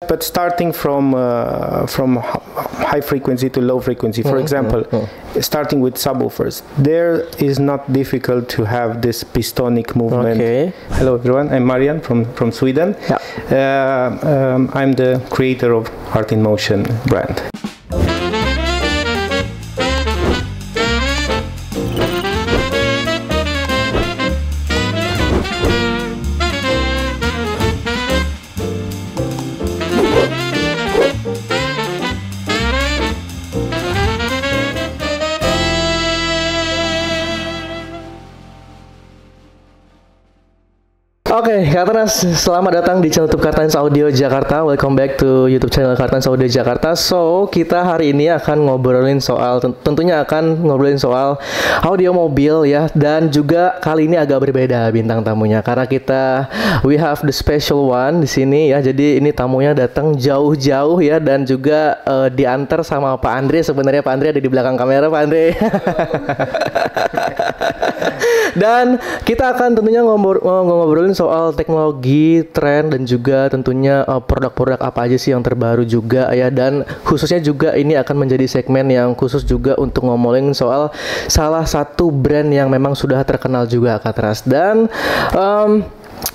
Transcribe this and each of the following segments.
But starting from high frequency to low frequency, for example, starting with subwoofers, there is not difficult to have this pistonic movement. Okay. Hello everyone, I'm Marian from Sweden. Yeah. I'm the creator of Art in Motion brand. Oke, Kartens, selamat datang di channel YouTube Kartens Audio Jakarta. Welcome back to YouTube channel Kartens Audio Jakarta. So, kita hari ini akan ngobrolin soal, tentunya akan ngobrolin soal audio mobil ya. Dan juga kali ini agak berbeda bintang tamunya, karena we have the special one di sini ya. Jadi ini tamunya datang jauh-jauh ya, dan juga diantar sama Pak Andre. Sebenarnya Pak Andre ada di belakang kamera, Pak Andre. Dan kita akan tentunya ngobrolin soal teknologi, tren, dan juga tentunya produk-produk apa aja sih yang terbaru juga ya. Dan khususnya juga ini akan menjadi segmen yang khusus juga untuk ngomongin soal salah satu brand yang memang sudah terkenal juga, Katras. Dan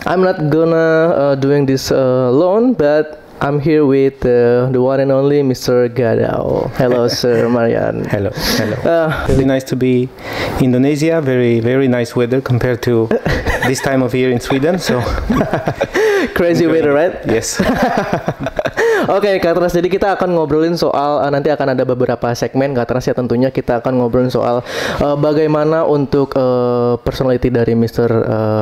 I'm not gonna doing this alone, but I'm here with the one and only Mr. Gadau. Hello, Sir Marian. Hello. Really nice to be in Indonesia. Very nice weather compared to this time of year in Sweden. So crazy weather, right? Yes. Oke, Kak Tras, jadi kita akan ngobrolin soal nanti akan ada beberapa segmen, Kak Tras, ya. Tentunya kita akan ngobrolin soal bagaimana untuk personality dari Mr.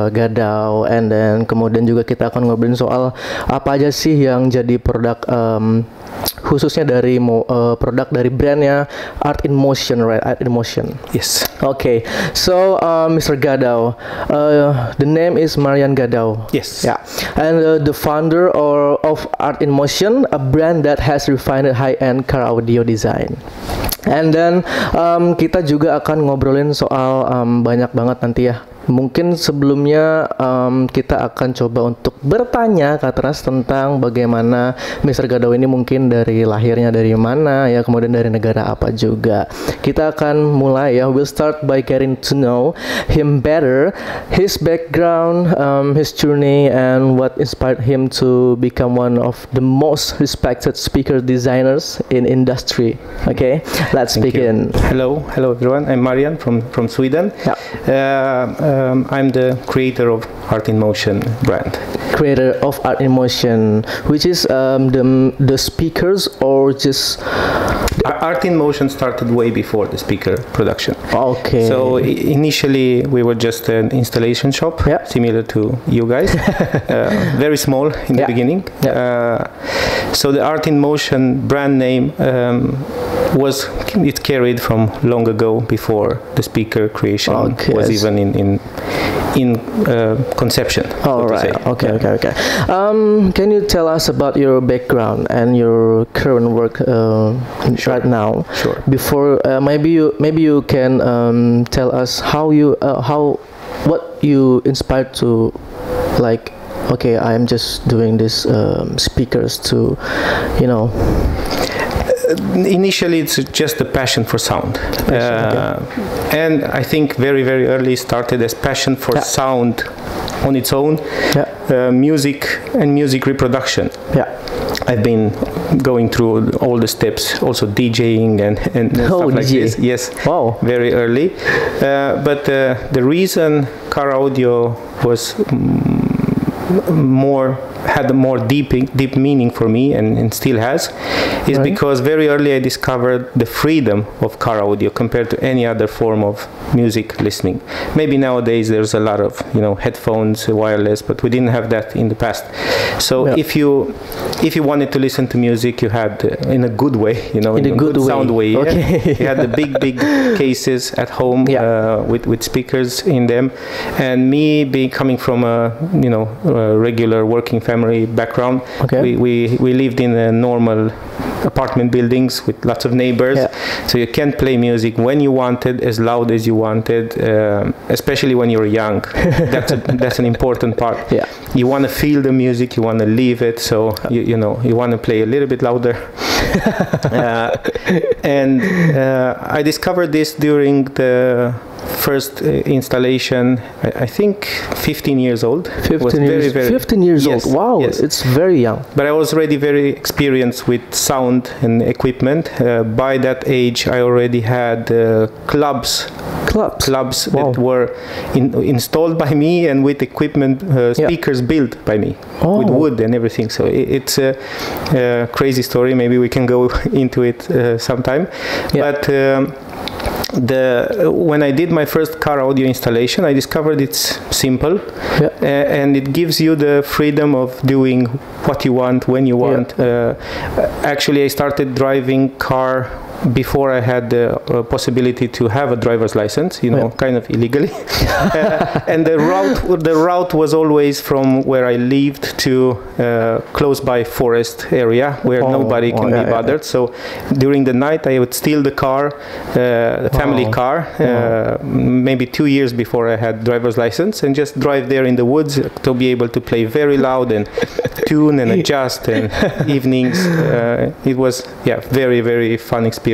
Gadau, and then kemudian juga kita akan ngobrolin soal apa aja sih yang jadi produk khususnya dari produk dari brandnya Art in Motion, right? Art in Motion. Yes. Okay. So, Mr. Gadau, the name is Marian Gadau. Yes. Yeah. And the founder of Art in Motion, a brand that has refined high-end car audio design. And then kita juga akan ngobrolin soal banyak banget nanti ya. Mungkin sebelumnya kita akan coba untuk bertanya, Kak Tras, tentang bagaimana Mr. Gadau ini mungkin dari lahirnya dari mana ya, kemudian dari negara apa juga. Kita akan mulai ya. We'll start by getting to know him better, his background, his journey, and what inspired him to become one of the most respected speaker designers in industry. Okay, let's begin. Hello everyone. I'm Marian from Sweden. Yeah. I'm the creator of Art in Motion brand. Creator of Art in Motion, which is the speakers, or just Art in Motion started way before the speaker production. Okay. So initially we were just an installation shop, yeah, similar to you guys, very small in the beginning. Yeah. So the Art in Motion brand name was carried from long ago, before the speaker creation was even in conception. All right. Okay. Can you tell us about your background and your current work right now? Sure. Before maybe you can tell us what you inspired to, like, okay, I'm just doing this speakers to, you know. Initially, it's just a passion for sound, and I think very early started as passion for sound on its own, music and music reproduction. Yeah. I've been going through all the steps, also DJing and stuff like this. Yes. Wow. Very early, but the reason car audio was had a more deep meaning for me, and still has, is because very early I discovered the freedom of car audio compared to any other form of music listening. Maybe nowadays there's a lot of headphones, wireless, but we didn't have that in the past. So if you wanted to listen to music, you had in a good way, in a good sound way. Okay. You had the big cases at home with speakers in them, and me coming from a regular working family. family background. Okay. We lived in a normal apartment buildings with lots of neighbors, so you can play music when you wanted, as loud as you wanted, especially when you're young. That's an important part. Yeah. You want to feel the music, you want to live it, so you want to play a little bit louder. And I discovered this during the first installation. I think 15 years old. 15 years, 15 years old. Wow, yes. It's very young. But I was already very experienced with sound and equipment. By that age, I already had clubs that were installed by me, and with equipment, speakers built by me with wood and everything. So it's a crazy story. Maybe we can go into it sometime. But when I did my first car audio installation, I discovered it's simple, and it gives you the freedom of doing what you want when you want. Actually, I started driving car before I had the possibility to have a driver's license, kind of illegally. And the route was always from where I lived to close by forest area where nobody can be bothered. So during the night, I would steal the car, the family car, maybe 2 years before I had driver's license, and just drive there in the woods to be able to play very loud and tune and adjust. And evenings, it was very, very fun experience.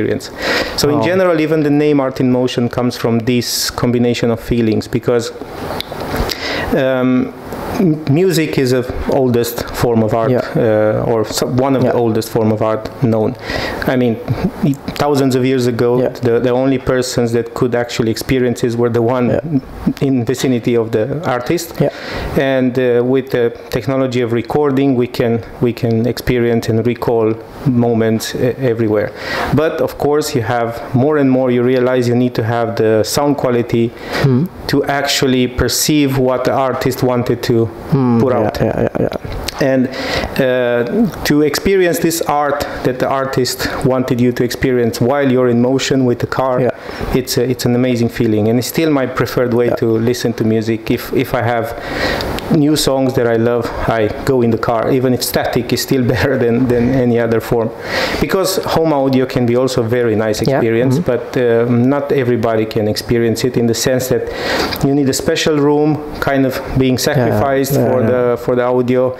So in general, even the name Art in Motion comes from this combination of feelings, because music is the oldest form of art, or one of the oldest form of art known. I mean, thousands of years ago, the only persons that could actually experience it were the one in vicinity of the artist. And with the technology of recording, we can experience and recall moments everywhere. But of course, you have more and more. You realize you need to have the sound quality to actually perceive what the artist wanted to put out. And to experience this art that the artist wanted you to experience while you're in motion with the car, it's an amazing feeling, and it's still my preferred way to listen to music. If I have new songs that I love, I go in the car, even if static is still better than any other form, because home audio can be also a very nice experience, but not everybody can experience it, in the sense that you need a special room kind of being sacrificed for the audio,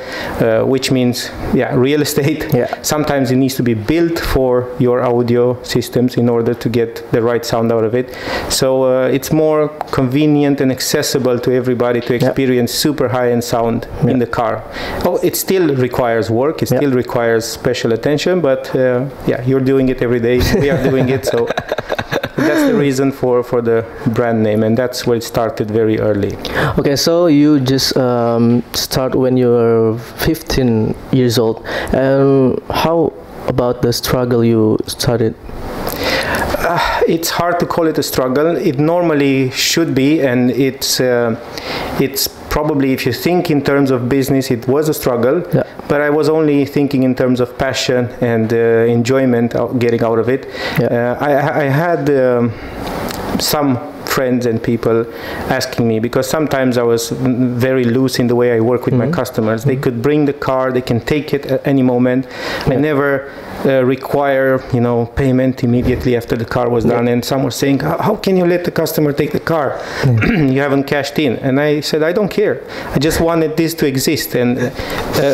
which means real estate. Sometimes it needs to be built for your audio systems in order to get the right sound out of it. So it's more convenient and accessible to everybody to experience super high-end sound in the car. It still requires work, it still requires special attention, but you're doing it every day. We are doing it, so that's the reason for the brand name, and that's where it started very early. Okay, so you just start when you were 15 years old, and how about the struggle you started? It's hard to call it a struggle. It normally should be, and it's probably, if you think in terms of business, it was a struggle, but I was only thinking in terms of passion and enjoyment getting out of it. I had some friends and people asking me, because sometimes I was very loose in the way I work with my customers. They could bring the car, they can take it at any moment. I never require payment immediately after the car was done. And some were saying, how can you let the customer take the car? You haven't cashed in. And I said, I don't care, I just wanted this to exist. And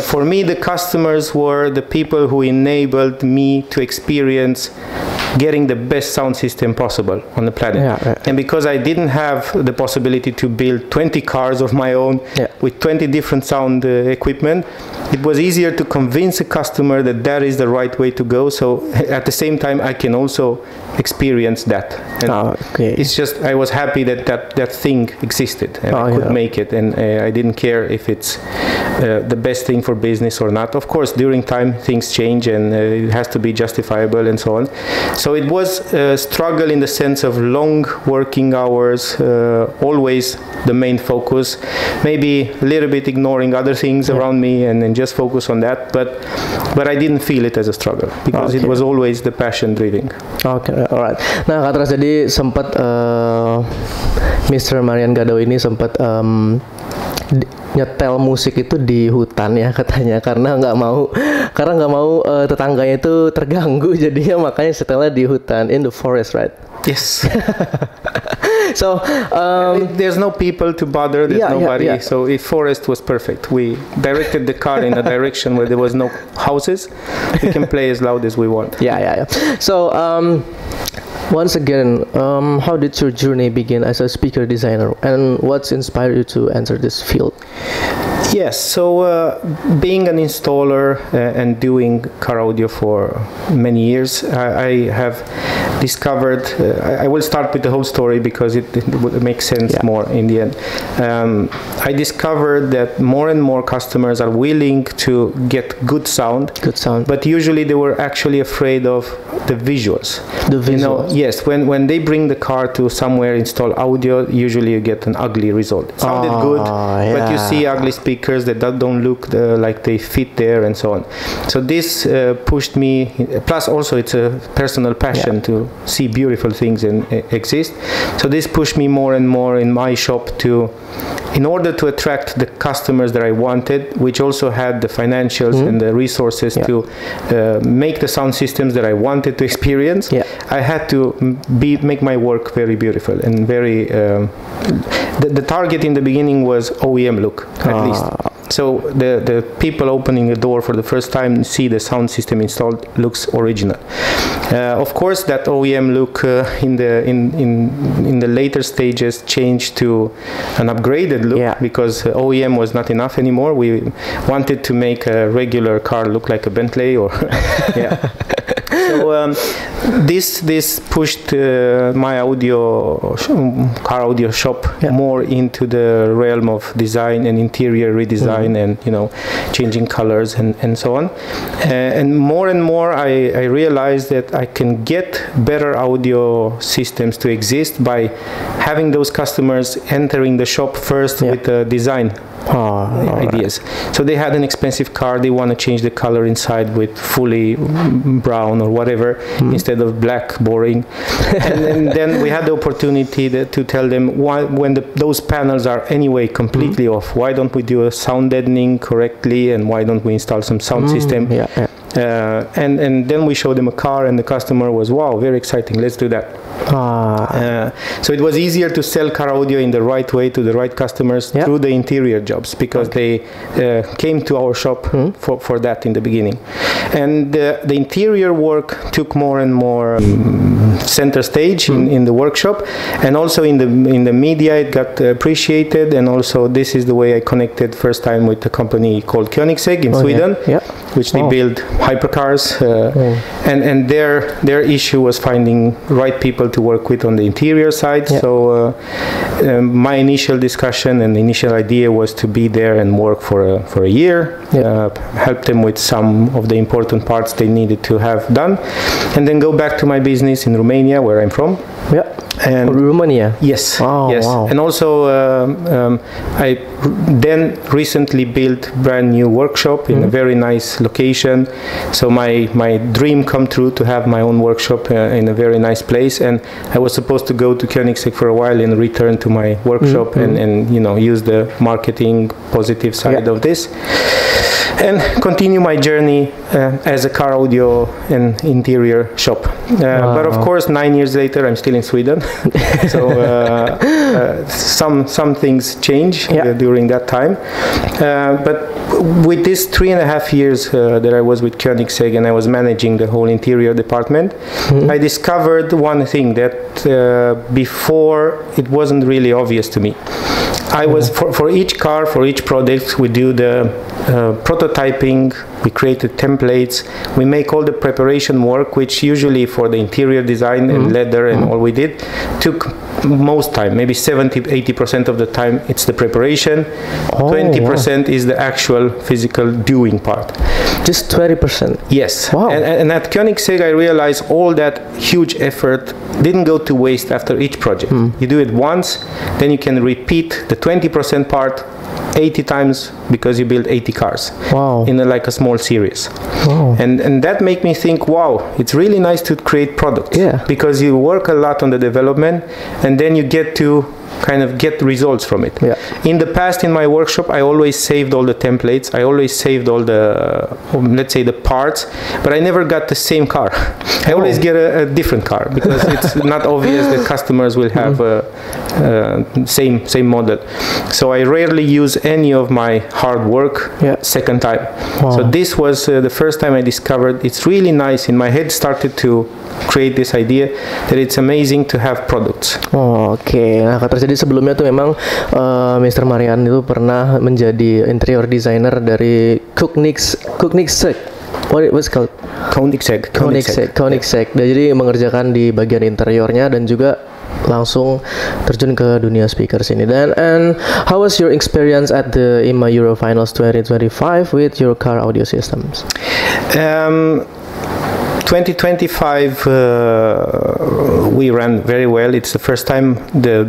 for me, the customers were the people who enabled me to experience getting the best sound system possible on the planet. And because I didn't have the possibility to build 20 cars of my own with 20 different sound equipment, it was easier to convince a customer that that is the right way to go. So at the same time, I can also experience that. And it's just, I was happy that that thing existed, and I could make it, and I didn't care if it's the best thing for business or not. Of course, during time things change, and it has to be justifiable and so on. So it was a struggle in the sense of long working hours, always the main focus, maybe a little bit ignoring other things around me and then just focus on that, but I didn't feel it as a struggle, because it was always the passion driving. Alright. Nah, Kak Tras, jadi sempat Mr. Marian Gadau ini sempat nyetel musik itu di hutan ya katanya, karena nggak mau tetangganya itu terganggu, jadinya makanya setelnya di hutan, in the forest, right? Yes. So there's no people to bother, there's nobody. So if forest was perfect. We directed the car in a direction where there was no houses. We can play as loud as we want. Yeah. So once again, how did your journey begin as a speaker designer, and what's inspired you to enter this field? Yes, so being an installer and doing car audio for many years, I have discovered, I will start with the whole story because it would make sense more in the end. I discovered that more and more customers are willing to get good sound, but usually they were actually afraid of the visuals. You know, yes, when they bring the car to somewhere, install audio, usually you get an ugly result. It sounded good, but you see ugly speakers that don't look like they fit there and so on. So this pushed me, plus also it's a personal passion to see beautiful things and exist. So this pushed me more and more in my shop in order to attract the customers that I wanted, which also had the financials and the resources to make the sound systems that I wanted to experience. I had to make my work very beautiful and very the target in the beginning was OEM look, at least. So the people opening the door for the first time see the sound system installed looks original. Of course, that OEM look in the later stages changed to an upgraded look because OEM was not enough anymore. We wanted to make a regular car look like a Bentley or So this pushed my car audio shop more into the realm of design and interior redesign and changing colors and so on. And more I realized that I can get better audio systems to exist by having those customers entering the shop first with the design ideas. So they had an expensive car, they want to change the color inside with fully brown or whatever instead of black, boring. And then we had the opportunity to tell them when those panels are anyway completely off, why don't we do a sound deadening correctly, and why don't we install some sound system? And then we showed them a car, and the customer was, wow, very exciting, let's do that. So it was easier to sell car audio in the right way to the right customers through the interior jobs, because they came to our shop for that in the beginning. And the interior work took more and more center stage in the workshop, and also in the media it got appreciated. And also this is the way I connected first time with a company called Koenigsegg in Sweden, which they build hypercars, and their issue was finding right people to work with on the interior side. So my initial discussion and initial idea was to be there and work for a year, help them with some of the important parts they needed to have done, and then go back to my business in Romania, where I'm from. And Romania? Yes. Yes. Wow. And also I then recently built brand new workshop in a very nice location. So my dream come true to have my own workshop in a very nice place. And I was supposed to go to Koenigsegg for a while and return to my workshop and use the marketing positive side of this, and continue my journey as a car audio and interior shop. But of course, 9 years later, I'm still in Sweden. So some things change during that time. But with this 3.5 years that I was with Koenigsegg and I was managing the whole interior department, I discovered one thing that before it wasn't really obvious to me. I was for each car, for each product, we do the prototyping, we created templates, we make all the preparation work, which usually for the interior design and leather and all we did took most time, maybe 70-80% of the time it's the preparation, 20% is the actual physical doing part. Just 20%? Yes. Wow. And at Koenigsegg I realized all that huge effort didn't go to waste after each project. You do it once, then you can repeat the 20% part 80 times because you build 80 cars in like a small series. And that made me think, wow, it's really nice to create products because you work a lot on the development and then you get to kind of get results from it. Yeah. In the past, in my workshop, I always saved all the templates. I always saved all the, let's say, the parts, but I never got the same car. I always get a different car because it's not obvious that customers will have same model. So I rarely use any of my hard work second time. Wow. So this was the first time I discovered it's really nice. In my head started to create this idea that it's amazing to have products. Oke. Nah, terjadi sebelumnya tuh memang Mr. Marian itu pernah menjadi interior designer dari Koenigsegg. What's called? Koenigsegg. Jadi mengerjakan di bagian interiornya dan juga langsung terjun ke dunia speakers ini. And how was your experience at the IMA Euro Finals 2025 with your car audio systems? 2025 we ran very well. It's the first time the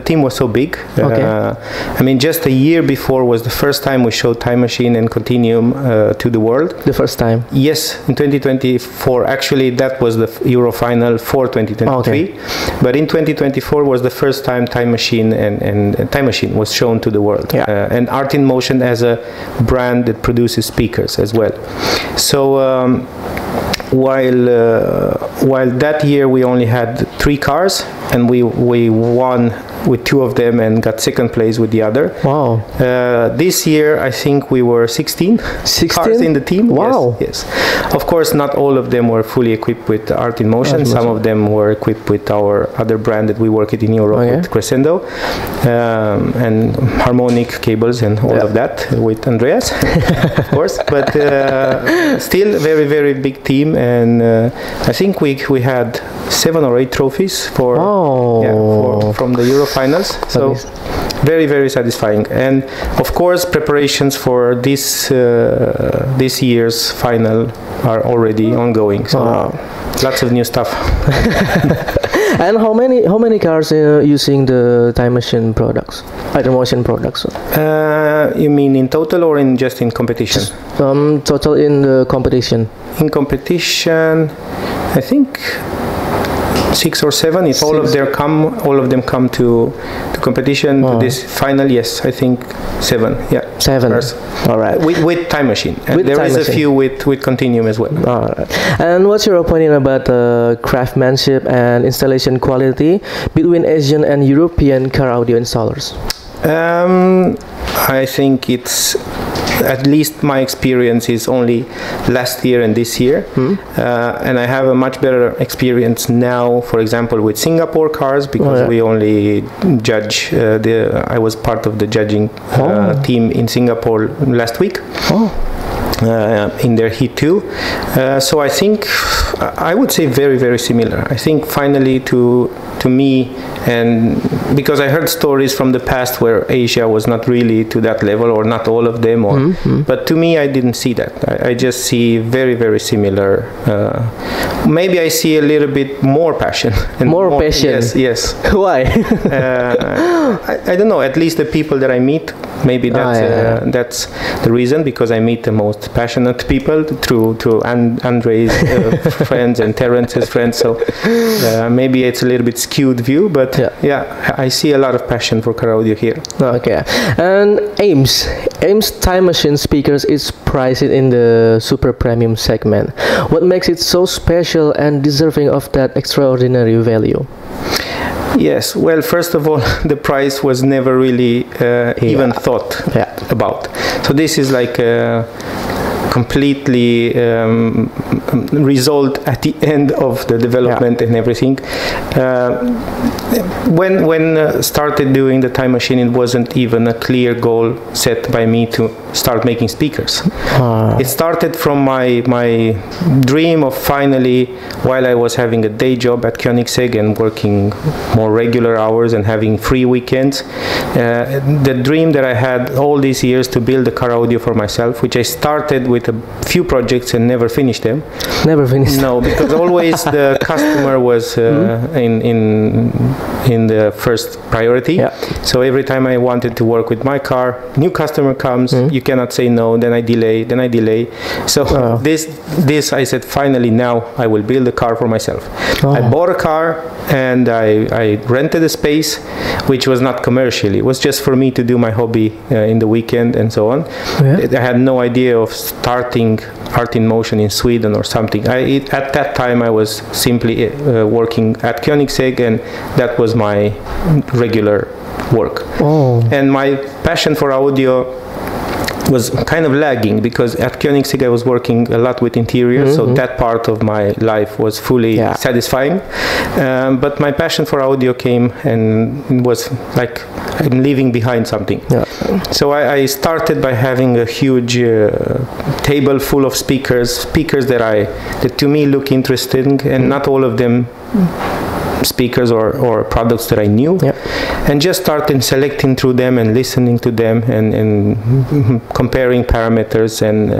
team was so big. Okay. I mean, just a year before was the first time we showed Time Machine and Continuum to the world. The first time? Yes, in 2024. Actually, that was the Euro Final for 2023. Okay. But in 2024 was the first time Time Machine and Time Machine was shown to the world. Yeah. And Art in Motion as a brand that produces speakers as well. So while that year we only had 3 cars and we won with 2 of them and got second place with the other. Wow. This year I think we were 16 cars in the team. Wow. Yes. Of course, not all of them were fully equipped with Art in Motion. Some of them were equipped with our other brand that we work in Europe with Crescendo, and harmonic cables and all of that with Andreas, of course. But still very, very big team, and I think we had 7 or 8 trophies from the Euro Finals. So very, very satisfying. And of course, preparations for this year's final are already ongoing. So lots of new stuff. And how many cars using the Time Machine products, Art in Motion products? You mean in total or just in competition? Total in the competition. In competition, I think 6 or 7. If all of them come to competition to this final, yes, I think 7. Yeah, 7. Cars. All right. With Time Machine, and there is a few with Continuum as well. All right. And what's your opinion about craftsmanship and installation quality between Asian and European car audio installers? I think it's, at least my experience is only last year and this year, and I have a much better experience now, for example, with Singapore cars, because we only judge I was part of the judging team in Singapore last week. In their Heat 2. So I think I would say very, very similar. I think finally to me, and because I heard stories from the past where Asia was not really to that level, or not all of them, but to me I didn't see that. I just see very, very similar. Maybe I see a little bit more passion. And more passion? Yes. Why? I don't know, at least the people that I meet, maybe that's the reason, because I meet the most passionate people through Andre's friends and Terence's friends, so maybe it's a little bit skewed view, but I see a lot of passion for car audio here. Okay. And Ames Time Machine speakers is priced in the super premium segment. What makes it so special and deserving of that extraordinary value? Yes, well, first of all, the price was never really even thought about. So this is like completely result at the end of the development and everything. When started doing the Time Machine, it wasn't even a clear goal set by me to start making speakers. It started from my dream of finally, while I was having a day job at Koenigsegg and working more regular hours and having free weekends, the dream that I had all these years to build a car audio for myself, which I started with a few projects and never finished them. Never finished? No, because always the customer was in the first priority. So every time I wanted to work with my car, new customer comes, you cannot say no, then I delay. So this I said, finally now I will build a car for myself. I bought a car, and I rented a space, which was not commercial. It was just for me to do my hobby in the weekend and so on. I had no idea of starting Art in Motion in Sweden or something. At that time I was simply working at Koenigsegg, and that was my regular work. And my passion for audio was kind of lagging, because at Koenigsegg I was working a lot with interiors, so that part of my life was fully satisfying. But my passion for audio came and was like I'm leaving behind something. So I started by having a huge table full of speakers that to me look interesting, and not all of them speakers or products that I knew, and just started selecting through them and listening to them and comparing parameters, and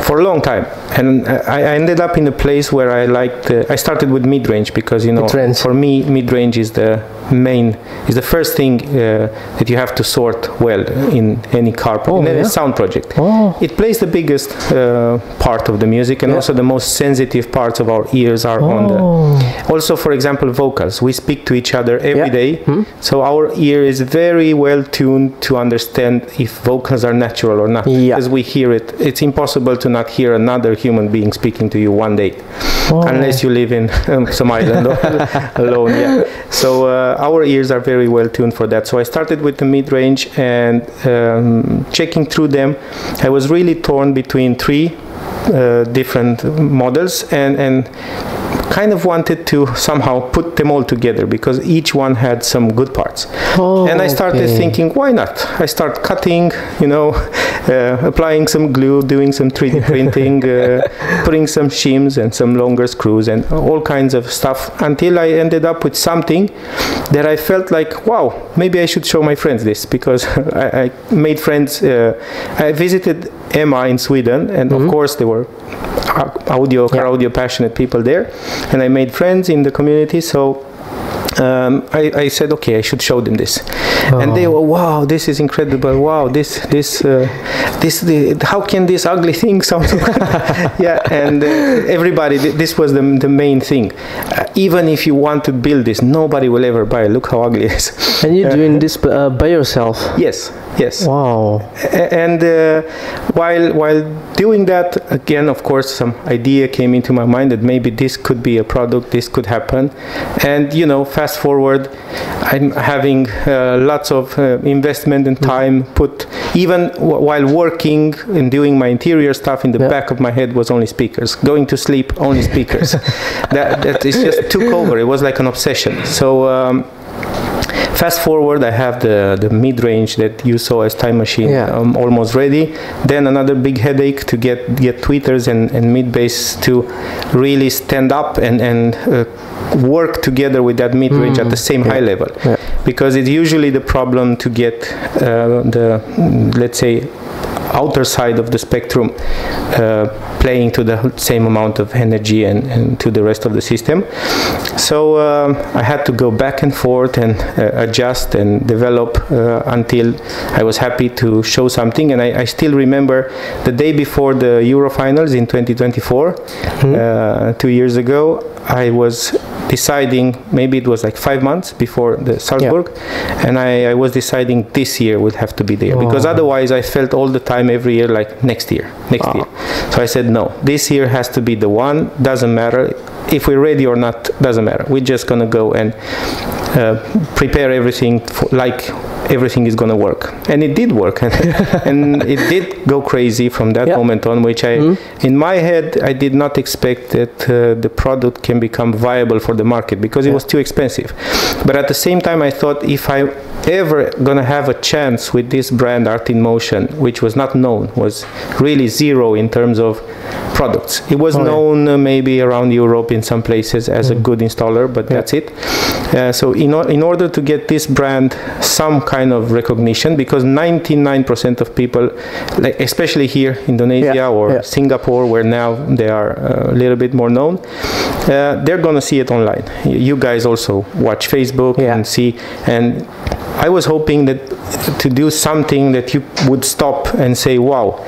for a long time. And I ended up in a place where I liked, I started with mid-range, because, you know, for me, mid-range is the first thing that you have to sort well in any car, in any sound project. It plays the biggest part of the music, and also the most sensitive parts of our ears are on the, also, for example, vocals. We speak to each other every day, so our ear is very well tuned to understand if vocals are natural or not. As we hear it, it's impossible to not hear another human being speaking to you one day, unless you live in some island alone. So our ears are very well tuned for that. So I started with the mid-range, and checking through them, I was really torn between three different models, and kind of wanted to somehow put them all together, because each one had some good parts. And I started thinking, why not? I start cutting, you know, applying some glue, doing some 3D printing, putting some shims and some longer screws and all kinds of stuff, until I ended up with something that I felt like, wow, maybe I should show my friends this, because I made friends. I visited Emma in Sweden, and of course there were car audio passionate people there, and I made friends in the community. So I said, okay, I should show them this. And they were, wow, this is incredible. Wow, how can this ugly thing sound so good? And everybody, this was the main thing. Even if you want to build this, nobody will ever buy it. Look how ugly it is. And you're doing this by yourself? Yes. Wow. And while doing that, again, of course, some idea came into my mind that maybe this could be a product, this could happen. And, you know, fast forward, I'm having lots of investment and time put, even while working and doing my interior stuff, in the back of my head was only speakers. Going to sleep, only speakers. that it just took over. It was like an obsession. So fast forward, I have the mid-range that you saw as Time Machine almost ready. Then another big headache to get tweeters and mid-bass to really stand up and work together with that mid-range at the same high level. Because it's usually the problem to get let's say, outer side of the spectrum playing to the same amount of energy and to the rest of the system. So I had to go back and forth and adjust and develop until I was happy to show something. And I still remember the day before the Euro Finals in 2024, 2 years ago, I was deciding, maybe it was like 5 months before the Salzburg, and I was deciding this year would have to be there, because otherwise I felt all the time, every year, like next year. So I said, no, this year has to be the one. Doesn't matter if we're ready or not, doesn't matter. We're just gonna go and prepare everything like everything is gonna work. And it did work, and it did go crazy from that moment on, which in my head, I did not expect that the product can become viable for the market, because it was too expensive. But at the same time, I thought, if I ever gonna have a chance with this brand, Art in Motion, which was not known, was really zero in terms of products. It was known maybe around Europe in some places as a good installer, but that's it. So in order to get this brand some kind of recognition, because 99% of people, like especially here, Indonesia or Singapore, where now they are a little bit more known, they're gonna see it online. You guys also watch Facebook and see, and I was hoping that to do something that you would stop and say, wow,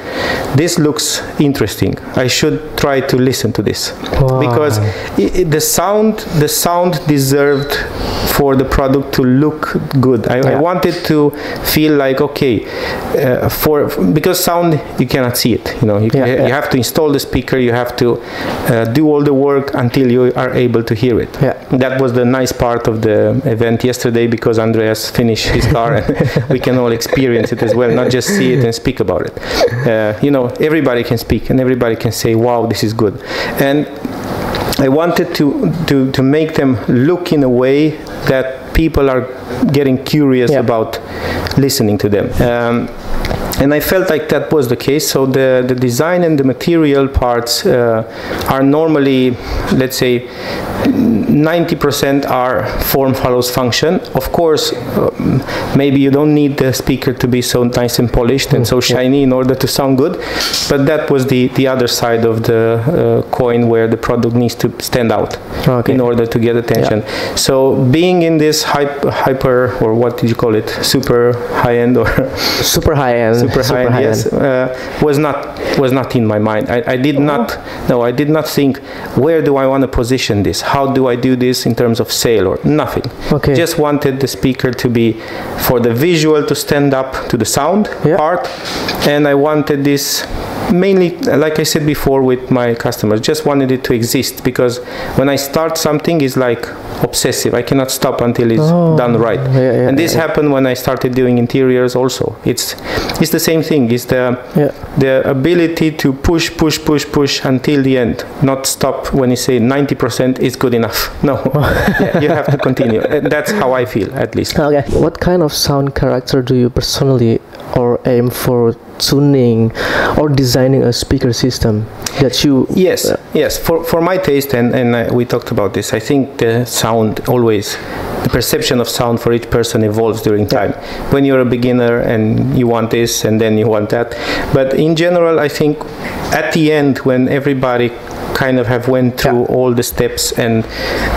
this looks interesting. I should try to listen to this. Wow. Because the sound deserved for the product to look good. I wanted to feel like, okay, because sound, you cannot see it. You know, you have to install the speaker, you have to do all the work until you are able to hear it. That was the nice part of the event yesterday, because Andreas finished his car and we can all experience it as well, not just see it and speak about it. You know, everybody can speak and everybody can say, wow, this is good. And I wanted to make them look in a way that people are getting curious about listening to them. And I felt like that was the case. So the design and the material parts are normally, let's say, 90% are form follows function. Of course, maybe you don't need the speaker to be so nice and polished and so shiny in order to sound good, but that was the other side of the coin, where the product needs to stand out in order to get attention. So being in this hyper, or what did you call it, super high-end, or super high-end, yes, was not in my mind. I did not think, where do I want to position this? How do I do this in terms of sale, or nothing? Just wanted the speaker to be for the visual, to stand up to the sound part, and I wanted this mainly, like I said before with my customers, just wanted it to exist, because when I start something, it's like obsessive. I cannot stop until it's done right. And this happened when I started doing interiors also. It's the same thing. It's the ability to push until the end, not stop when you say 90% is good enough. No, you have to continue. That's how I feel, at least. What kind of sound character do you personally or aim for tuning or designing a speaker system that you... Yes, for my taste, and we talked about this, I think the sound always, the perception of sound for each person evolves during time. When you're a beginner and you want this and then you want that, but in general, I think at the end, when everybody kind of have went through all the steps, and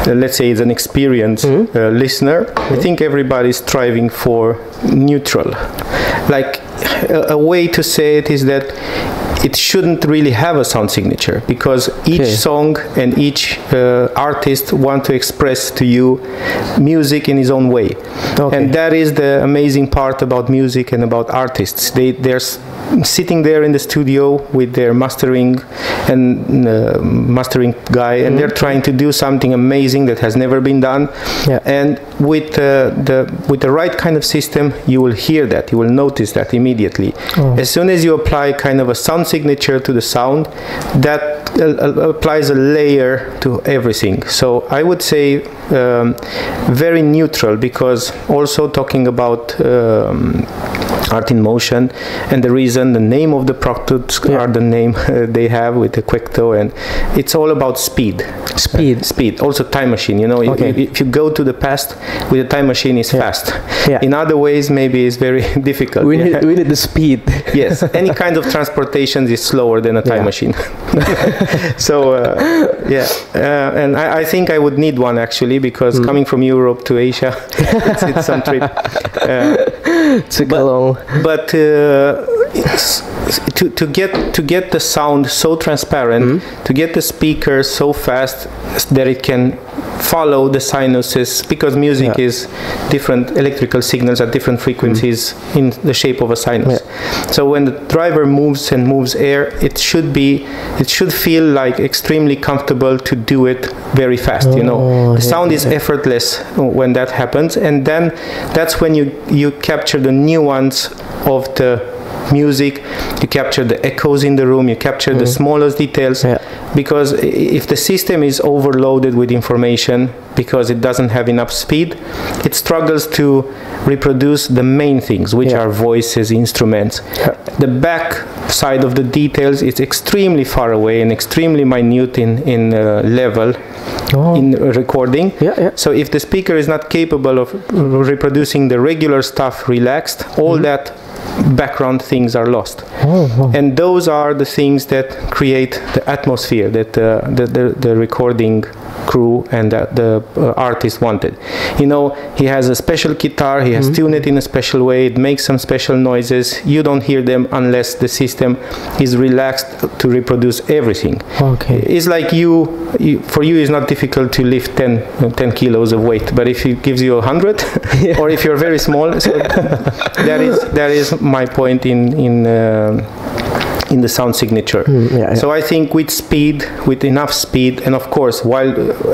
let's say it's an experienced listener, I think everybody's striving for neutral. Like a way to say it is that it shouldn't really have a sound signature, because each song and each artist want to express to you music in his own way. And that is the amazing part about music and about artists. They're sitting there in the studio with their mastering guy, and they're trying to do something amazing that has never been done. And with the right kind of system, you will hear that, you will notice that immediately. As soon as you apply kind of a sound signature to the sound, that applies a layer to everything. So I would say very neutral, because also talking about art in motion, and the reason the name of the products are the name they have with the Quecto, and it's all about speed. Also time machine, you know, if you go to the past with a time machine, is fast. In other ways, maybe it's very difficult. We need the speed. Yes, any kind of transportation is slower than a time machine. So and I think I would need one, actually, because coming from Europe to Asia, it's some trip. Took a long. But to get the sound so transparent, to get the speaker so fast that it can follow the sinuses, because music is different electrical signals at different frequencies in the shape of a sinus. So when the driver moves and moves air, it should feel like extremely comfortable to do it very fast. You know, the sound is effortless when that happens, and then that's when you capture the nuance of the music, you capture the echoes in the room, you capture the smallest details, because if the system is overloaded with information because it doesn't have enough speed, it struggles to reproduce the main things, which are voices, instruments. The back side of the details is extremely far away and extremely minute in level in recording. So if the speaker is not capable of reproducing the regular stuff relaxed, all that background things are lost. And those are the things that create the atmosphere that the recording crew and that the artist wanted. You know, he has a special guitar, he has tuned it in a special way, it makes some special noises. You don't hear them unless the system is relaxed to reproduce everything. Okay. It's like for you it's not difficult to lift 10 kilos of weight, but if it gives you 100 or if you're very small, so that is my point in the sound signature. So I think with enough speed, and of course,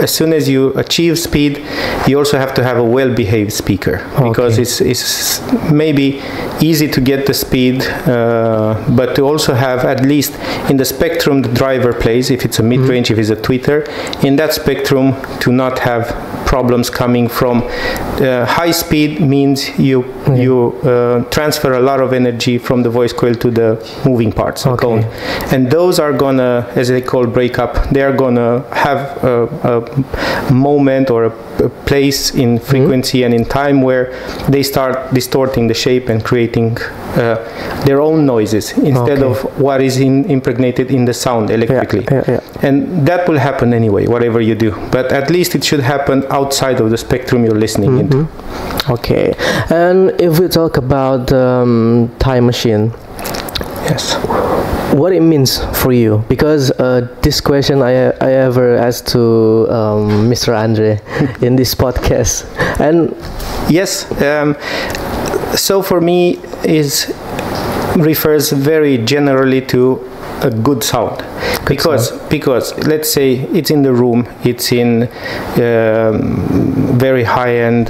as soon as you achieve speed, you also have to have a well-behaved speaker, because it's maybe easy to get the speed, but to also have at least in the spectrum the driver plays, if it's a mid-range, if it's a tweeter, in that spectrum to not have problems coming from high speed means you transfer a lot of energy from the voice coil to the moving parts, the cone, and those are gonna, as they call breakup, they are gonna have a moment or a place in frequency and in time where they start distorting the shape and creating their own noises instead of what is impregnated in the sound electrically. And that will happen anyway, whatever you do, but at least it should happen outside of the spectrum you're listening into. Okay, and if we talk about time machine, yes, what it means for you, because this question I ever asked to Mr. Andre in this podcast, and yes, so for me refers very generally to a good sound, because let's say it's in the room, it's in very high-end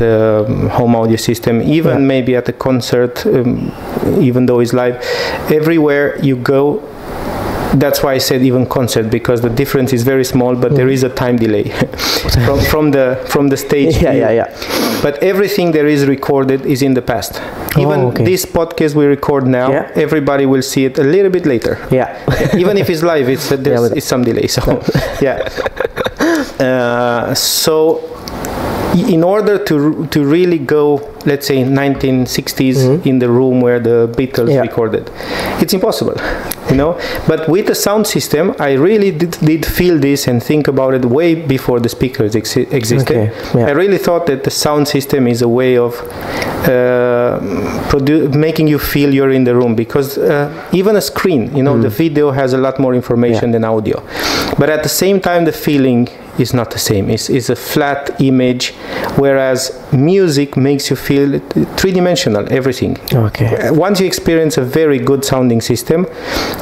home audio system, even maybe at a concert, even though it's live, everywhere you go. That's why I said even concert, because the difference is very small, but there is a time delay from the stage. But everything there is recorded is in the past. Even this podcast we record now, everybody will see it a little bit later. Even if it's live, it's some delay. So so in order to really go, let's say 1960s in the room where the Beatles recorded, it's impossible, you know. But with the sound system, I really did feel this and think about it way before the speakers existed. I really thought that the sound system is a way of making you feel you're in the room, because even a screen, you know, the video has a lot more information than audio, but at the same time the feeling is not the same. It's a flat image, whereas music makes you feel three-dimensional, everything. Once you experience a very good sounding system,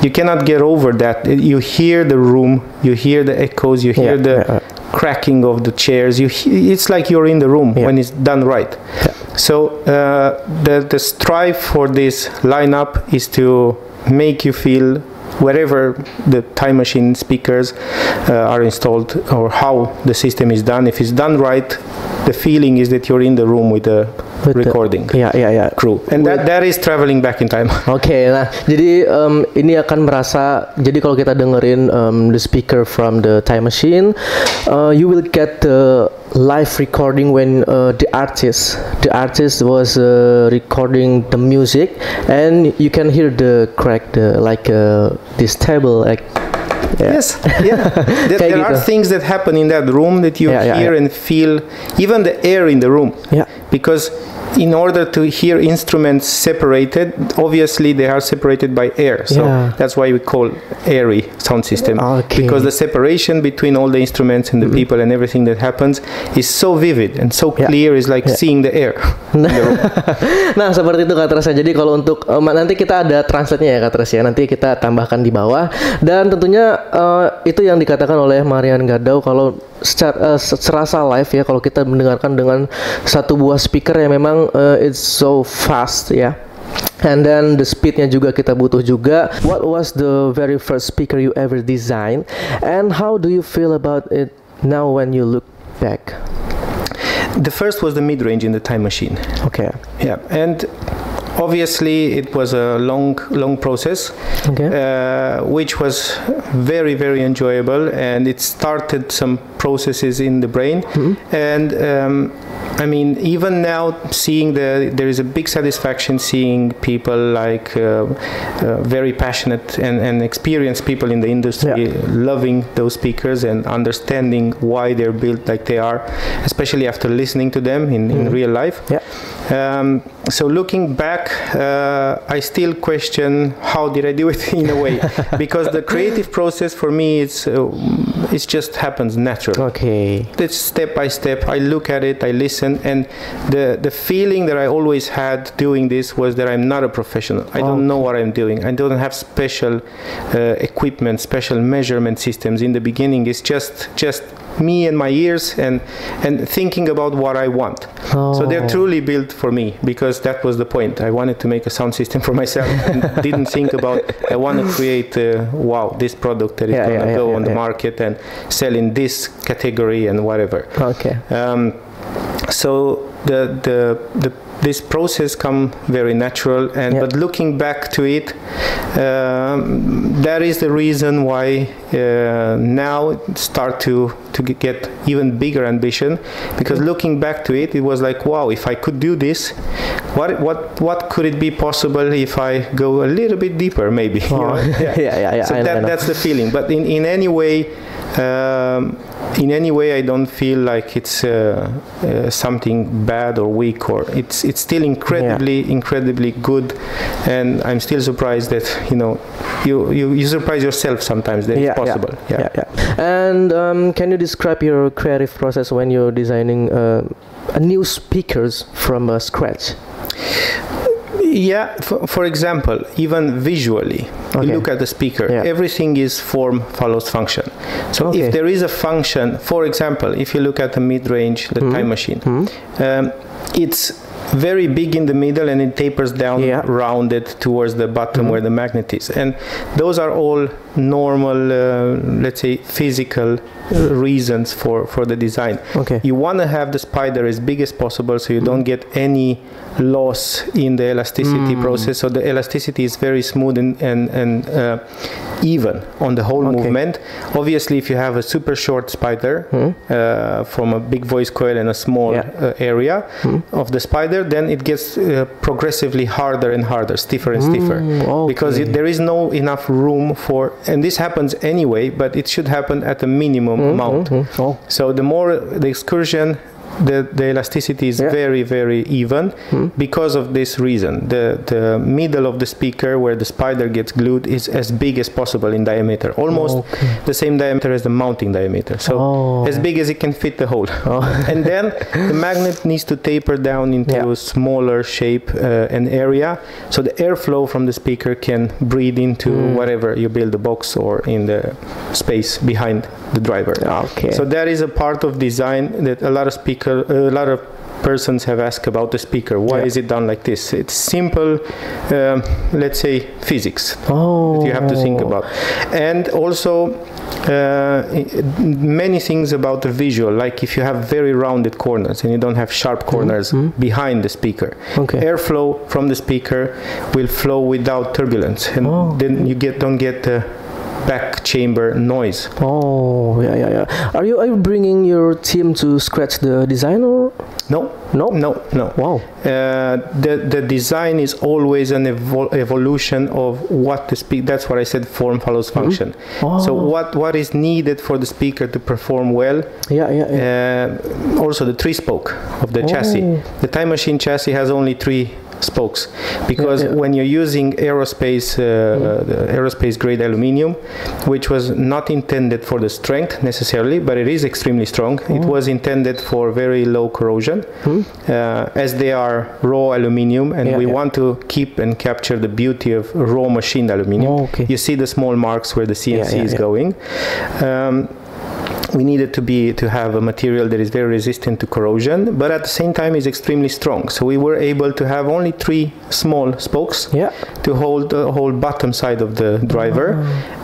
you cannot get over that. You hear the room, you hear the echoes, you hear the cracking of the chairs. It's like you're in the room when it's done right. So the strive for this lineup is to make you feel, wherever the time machine speakers are installed or how the system is done, if it's done right, the feeling is that you're in the room with the recording crew, and that is traveling back in time. Nah, jadi ini akan merasa, jadi kalau kita dengerin the speaker from the time machine, you will get the live recording when the artist was recording the music, and you can hear the crack, this table, like there are things that happen in that room that you hear and feel, even the air in the room, because in order to hear instruments separated, obviously they are separated by air, so that's why we call airy sound system, because the separation between all the instruments and the people and everything that happens is so vivid and so clear, is like seeing the air. Nah, seperti itu Kak Tres. Jadi kalau untuk nanti kita ada translate-nya ya Kak Tres ya, nanti kita tambahkan di bawah, dan tentunya itu yang dikatakan oleh Marian Gadau, kalau serasa live ya, kalau kita mendengarkan dengan satu buah speaker yang memang it's so fast ya. And then the speednya juga kita butuh juga. What was the very first speaker you ever designed, and how do you feel about it now when you look back? The first was the mid-range in the time machine. And obviously it was a long process, which was very, very enjoyable, and it started some processes in the brain. And I mean, even now, seeing there is a big satisfaction seeing people like very passionate and experienced people in the industry loving those speakers and understanding why they're built like they are, especially after listening to them in real life. So looking back, I still question how did I do it in a way, because the creative process for me it just happens naturally. It's step by step. I look at it, I listen, and the feeling that I always had doing this was that I'm not a professional. I don't know what I'm doing. I don't have special equipment, special measurement systems. In the beginning, it's just me and my ears and thinking about what I want. So they're truly built for me, because that was the point. I wanted to make a sound system for myself and didn't think about I want to create wow, this product that is going to go on the market and sell in this category and whatever. So this process come very natural, and but looking back to it, that is the reason why now start to get even bigger ambition, because looking back to it, it was like, wow, if I could do this, what could it be possible if I go a little bit deeper, maybe? So that's the feeling. But in any way, I don't feel like it's something bad or weak, or it's still incredibly good, and I'm still surprised that you surprise yourself sometimes that it's possible. And can you describe your creative process when you're designing a new speakers from scratch? Yeah, for example, even visually, you look at the speaker, everything is form follows function. So if there is a function, for example, if you look at the mid-range, the time machine, it's very big in the middle and it tapers down, rounded towards the bottom where the magnet is. And those are all normal, let's say, physical reasons for the design. You want to have the spider as big as possible so you don't get any loss in the elasticity process. So the elasticity is very smooth and even on the whole movement. Obviously, if you have a super short spider from a big voice coil and a small area of the spider, then it gets progressively harder and harder, stiffer and stiffer, because there is no enough room for, and this happens anyway, but it should happen at a minimum amount. So the more the excursion, the elasticity is very, very even because of this reason. The middle of the speaker where the spider gets glued is as big as possible in diameter, almost the same diameter as the mounting diameter, so as big as it can fit the hole. And then the magnet needs to taper down into a smaller shape and area, so the airflow from the speaker can breathe into whatever you build, the box or in the space behind the driver. So that is a part of design that a lot of persons have asked about the speaker. Why is it done like this? It's simple, let's say, physics that you have to think about. And also many things about the visual, like if you have very rounded corners and you don't have sharp corners behind the speaker, airflow from the speaker will flow without turbulence, and then you don't get back chamber noise. Are you bringing your team to scratch the design, or no? The design is always an evolution of what the speaker. That's what I said, form follows function. So what is needed for the speaker to perform well. Also the 3-spoke of the chassis. The time machine chassis has only 3 spokes, because when you're using aerospace grade aluminium, which was not intended for the strength necessarily, but it is extremely strong. It was intended for very low corrosion, as they are raw aluminium, and we want to keep and capture the beauty of raw machined aluminium. You see the small marks where the CNC is going. we needed to have a material that is very resistant to corrosion, but at the same time is extremely strong. So we were able to have only 3 small spokes to hold the whole bottom side of the driver,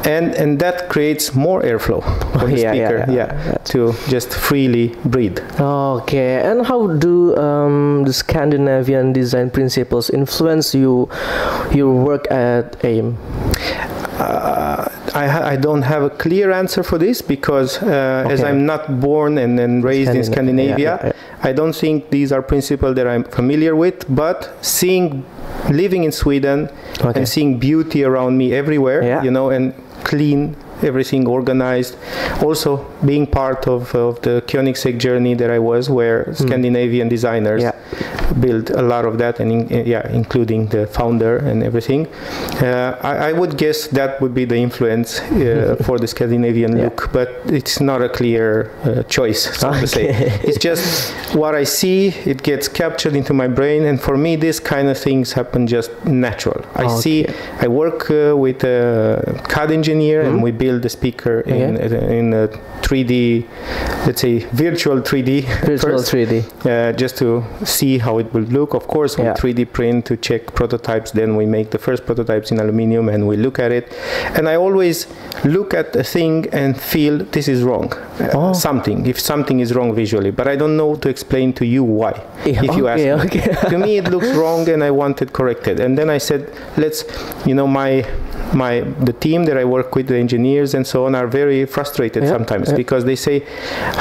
and that creates more airflow for the speaker, to just freely breathe. Okay, and how do the Scandinavian design principles influence your work at AIM? I don't have a clear answer for this because as I'm not born and then raised in Scandinavia, I don't think these are principles that I'm familiar with, but living in Sweden and seeing beauty around me everywhere, you know, and clean, everything organized. Also being part of the Koenigsegg journey that I was, where Scandinavian designers built a lot of that, and including the founder and everything. I would guess that would be the influence for the Scandinavian look, but it's not a clear choice, so to say. It's just what I see, it gets captured into my brain, and for me this kind of things happen just natural. I work with a CAD engineer, and we build the speaker in a 3D, let's say virtual 3D first, 3D, just to see how it will look. Of course, we 3D print to check prototypes, then we make the first prototypes in aluminum and we look at it. And I always look at a thing and feel this is wrong. If something is wrong visually, but I don't know to explain to you why. If you ask me. To me it looks wrong and I want it corrected. And then I said, let's, you know, the team that I work with, the engineers and so on, are very frustrated sometimes because they say,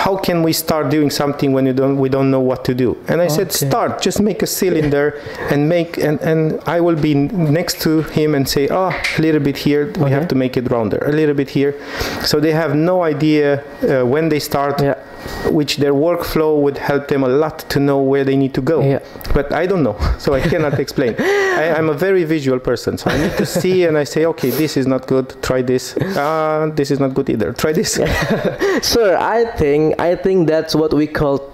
how can we start doing something when we don't know what to do? And I said, start, just make a cylinder and and I will be next to him and say, a little bit here, we have to make it rounder, a little bit here. So they have no idea when they start, which their workflow would help them a lot to know where they need to go. But I don't know, so I cannot explain. I'm a very visual person, so I need to see, and I say, okay, this is not good, try this. This is not good either, try this. Sir, I think that's what we call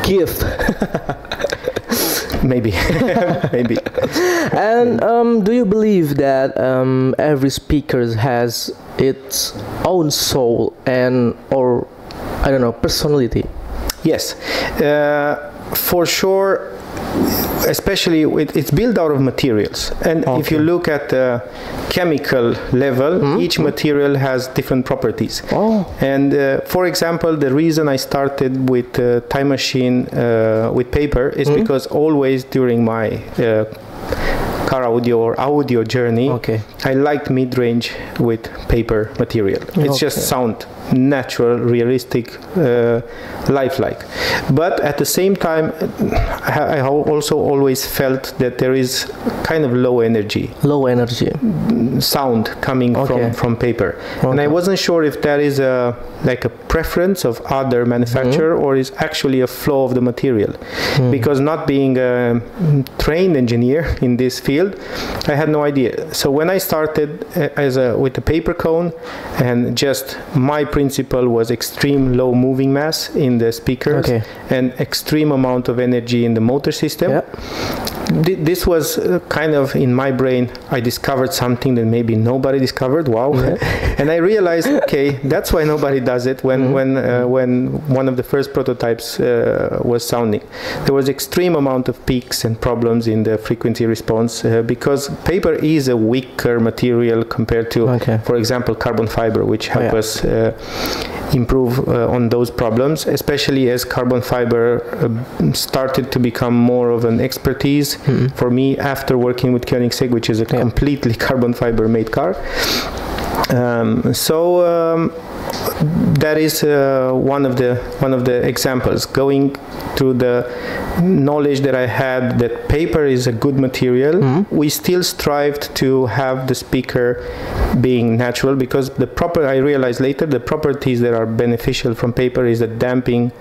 gift. Maybe. Maybe. And do you believe that every speaker has its own soul or I don't know, personality? Yes, for sure. Especially it's built out of materials, and if you look at the chemical level, each material has different properties. And for example, the reason I started with time machine with paper is because always during my car audio or audio journey, I liked mid-range with paper material. It's just sound natural, realistic, lifelike. But at the same time, I also always felt that there is kind of low energy sound coming from paper. And I wasn't sure if that is like a preference of other manufacturer or is actually a flaw of the material. Because not being a trained engineer in this field, I had no idea. So when I started with the paper cone, and just my principle was extreme low moving mass in the speakers and extreme amount of energy in the motor system. This was kind of in my brain. I discovered something that maybe nobody discovered. Wow. And I realized, okay, that's why nobody does it. When one of the first prototypes was sounding, there was extreme amount of peaks and problems in the frequency response because paper is a weaker material compared to, for example, carbon fiber, which help us improve on those problems, especially as carbon fiber started to become more of an expertise for me after working with Koenigsegg, which is a completely carbon fiber made car. That is one of the examples. Going through the knowledge that I had that paper is a good material, we still strived to have the speaker being natural, because I realized later the properties that are beneficial from paper is the damping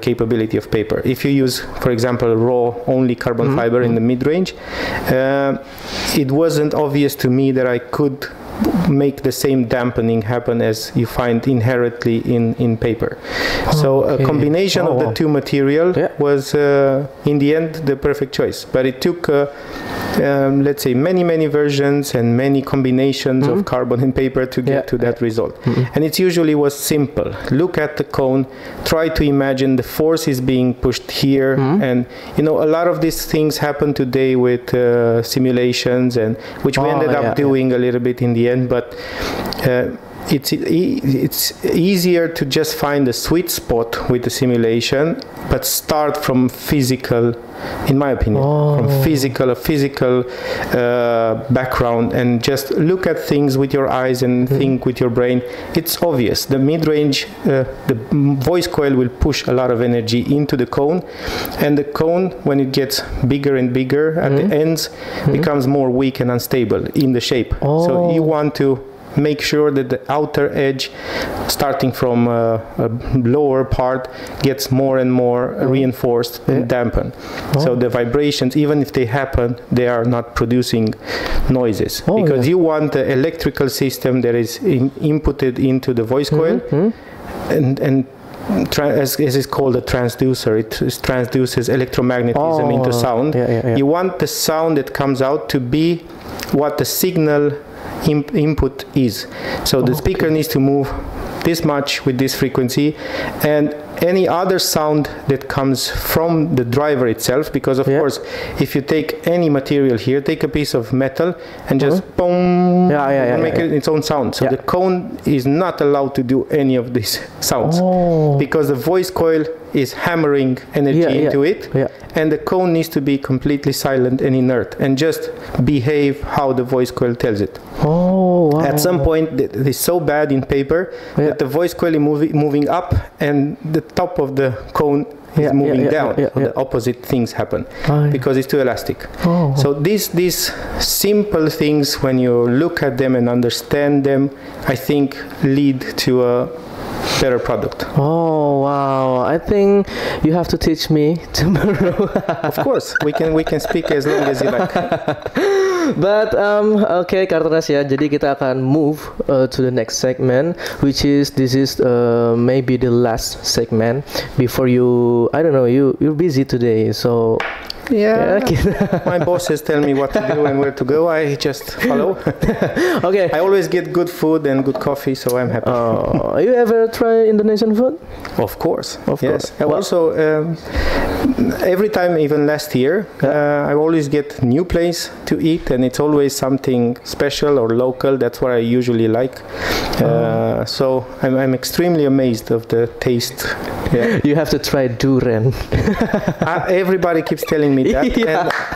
capability of paper. If you use, for example, raw only carbon fiber in the mid-range, it wasn't obvious to me that I could make the same dampening happen as you find inherently in paper. So a combination of the two material was in the end the perfect choice, but it took let's say, many versions and many combinations of carbon and paper to get to that result. And it usually was simple. Look at the cone, try to imagine the force is being pushed here, and a lot of these things happen today with simulations, and which we ended up doing a little bit in the end, but it's easier to just find a sweet spot with the simulation, but start from physical, in my opinion, from a physical background, and just look at things with your eyes and think with your brain. It's obvious. The mid-range, the voice coil will push a lot of energy into the cone, and the cone, when it gets bigger and bigger at the ends, becomes more weak and unstable in the shape. So you want to make sure that the outer edge, starting from a lower part, gets more and more reinforced and dampened. So the vibrations, even if they happen, they are not producing noises, because you want the electrical system that is inputted into the voice coil, and as is called a transducer, it transduces electromagnetism into sound. You want the sound that comes out to be what the signal input is. So the speaker needs to move this much with this frequency, and any other sound that comes from the driver itself, because of course, if you take any material here, take a piece of metal and just boom, make it its own sound. So the cone is not allowed to do any of these sounds, because the voice coil is hammering energy into it, and the cone needs to be completely silent and inert and just behave how the voice coil tells it. At some point, it is so bad in paper that the voice coil is moving up and the top of the cone is moving down. The opposite things happen because it's too elastic. So these simple things, when you look at them and understand them, I think lead to a better product. I think you have to teach me tomorrow. Of course, we can speak as long as you like. But okay, Cartenas ya. Jadi kita akan move to the next segment, which is maybe the last segment before you. I don't know. You're busy today, so. My bosses tell me what to do and where to go. I just follow. Okay. I always get good food and good coffee, so I'm happy. You ever try Indonesian food? Of course. Yes. Also, every time, even last year, I always get new place to eat, and it's always something special or local. That's what I usually like. So I'm extremely amazed of the taste. You have to try durian. Everybody keeps telling me that,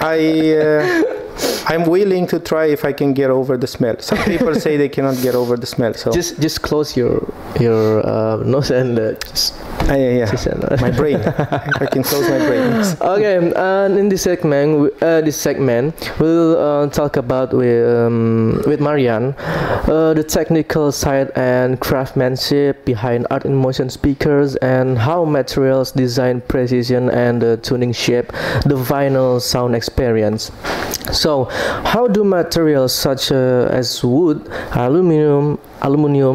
and I'm willing to try if I can get over the smell. Some people say they cannot get over the smell. So just close your nose and my brain. I can close my brain. Okay, and in this segment, we'll talk about with Marian the technical side and craftsmanship behind art in motion speakers, and how materials, design, precision, and tuning shape the vinyl sound experience. So, how do materials such as wood, aluminum,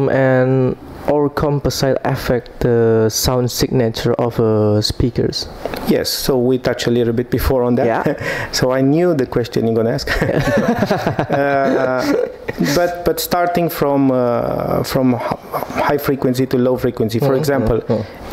and or composite affect the sound signature of speakers? Yes, so we touched a little bit before on that. So I knew the question you're going to ask. But starting from high frequency to low frequency, for example,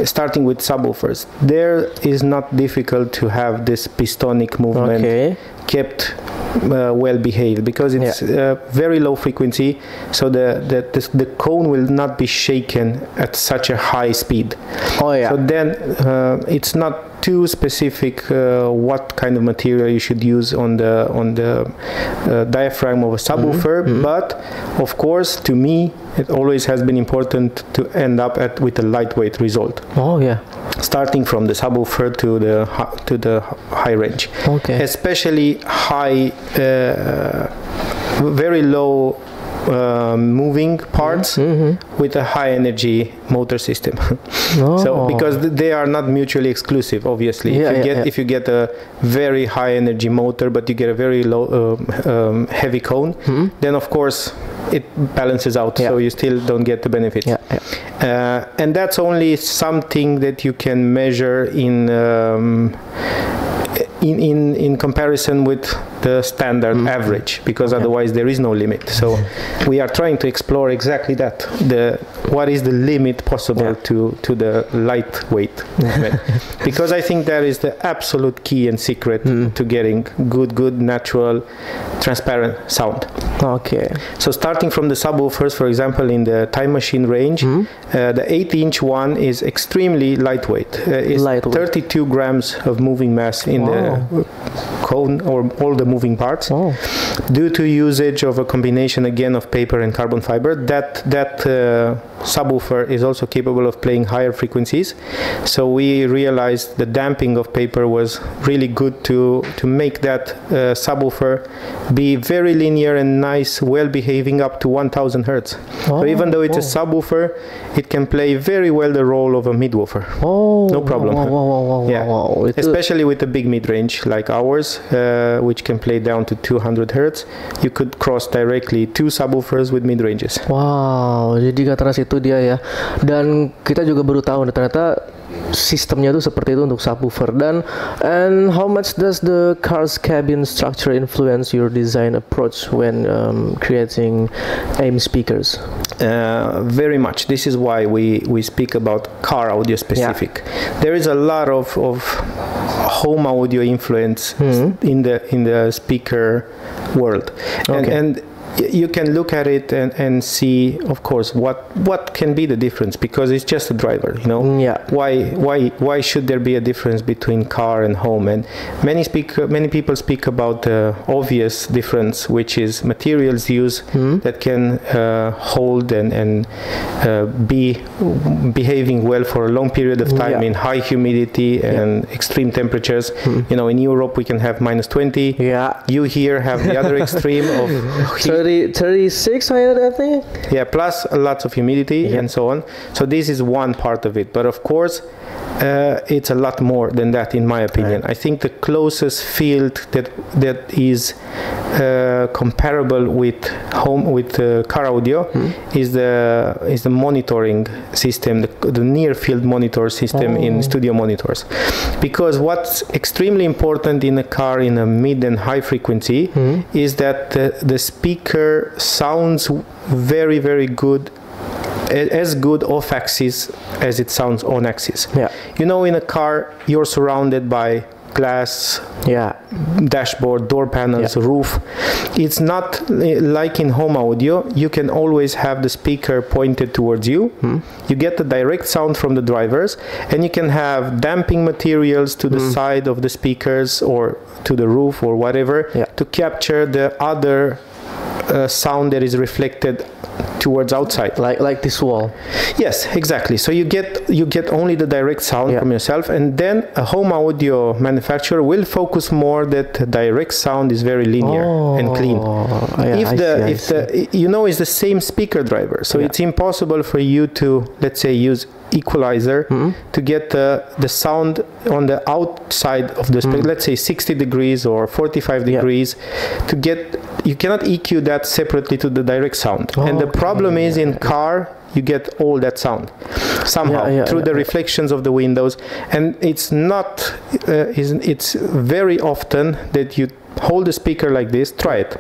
starting with subwoofers, there is not difficult to have this pistonic movement kept well behaved, because it's very low frequency, so the cone will not be shaken at such a high speed. So then it's not too specific what kind of material you should use on the diaphragm of a subwoofer, but of course, to me, it always has been important to end up with a lightweight result. Starting from the subwoofer to the high range, especially high, very low moving parts with a high energy motor system. So because they are not mutually exclusive, obviously. If you get a very high energy motor but you get a very low heavy cone, then of course it balances out, so you still don't get the benefit. And that's only something that you can measure in comparison with the standard average, because otherwise there is no limit. So we are trying to explore exactly that, what is the limit possible to the lightweight movement. Because I think that is the absolute key and secret to getting good natural transparent sound. Okay. So starting from the subwoofers, for example, in the Time Machine range, the 8-inch one is extremely lightweight. It's 32 grams of moving mass in the cone, or all the moving parts, due to usage of a combination again of paper and carbon fiber. That subwoofer is also capable of playing higher frequencies, so we realized the damping of paper was really good to make that subwoofer be very linear and nice, well behaving up to 1000 hertz. So even though it's a subwoofer, it can play very well the role of a midwoofer. No problem. Especially with a big mid-range like ours, which can play down to 200 hertz. You could cross directly 2 subwoofers with mid-ranges. Wow, jadi Katras itu dia ya. Dan kita juga baru tahu ternyata sistemnya tuh seperti itu untuk subwoofer. Dan and how much does the car's cabin structure influence your design approach when creating AIM speakers? Very much. This is why we speak about car audio specific. There is a lot of home audio influence in the speaker world, and you can look at it and see, of course, what can be the difference, because it's just a driver, you know. Why should there be a difference between car and home? And many people speak about the obvious difference, which is materials used that can hold and be behaving well for a long period of time in high humidity and extreme temperatures. You know, in Europe we can have -20. You here have the other extreme of 36, I think. Plus lots of humidity and so on. So this is one part of it. But of course, it's a lot more than that, in my opinion. I think the closest field that is comparable with car audio is the monitoring system, the near field monitor system in studio monitors. Because what's extremely important in a car in a mid and high frequency is that the speaker sounds very, very good, as good off axis as it sounds on axis. You know, in a car you're surrounded by glass, dashboard, door panels, roof. It's not like in home audio. You can always have the speaker pointed towards you. You get the direct sound from the drivers, and you can have damping materials to the side of the speakers or to the roof or whatever to capture the other sound that is reflected towards outside, like this wall. Yes, exactly. So you get only the direct sound from yourself, and then a home audio manufacturer will focus more that the direct sound is very linear and clean. It's the same speaker driver, so it's impossible for you to, let's say, use equalizer to get the sound on the outside of the speaker, let's say 60 degrees or 45 degrees, you cannot EQ that separately to the direct sound. And the problem is in car, you get all that sound somehow through the reflections of the windows, and it's not it's very often that you hold the speaker like this, try it,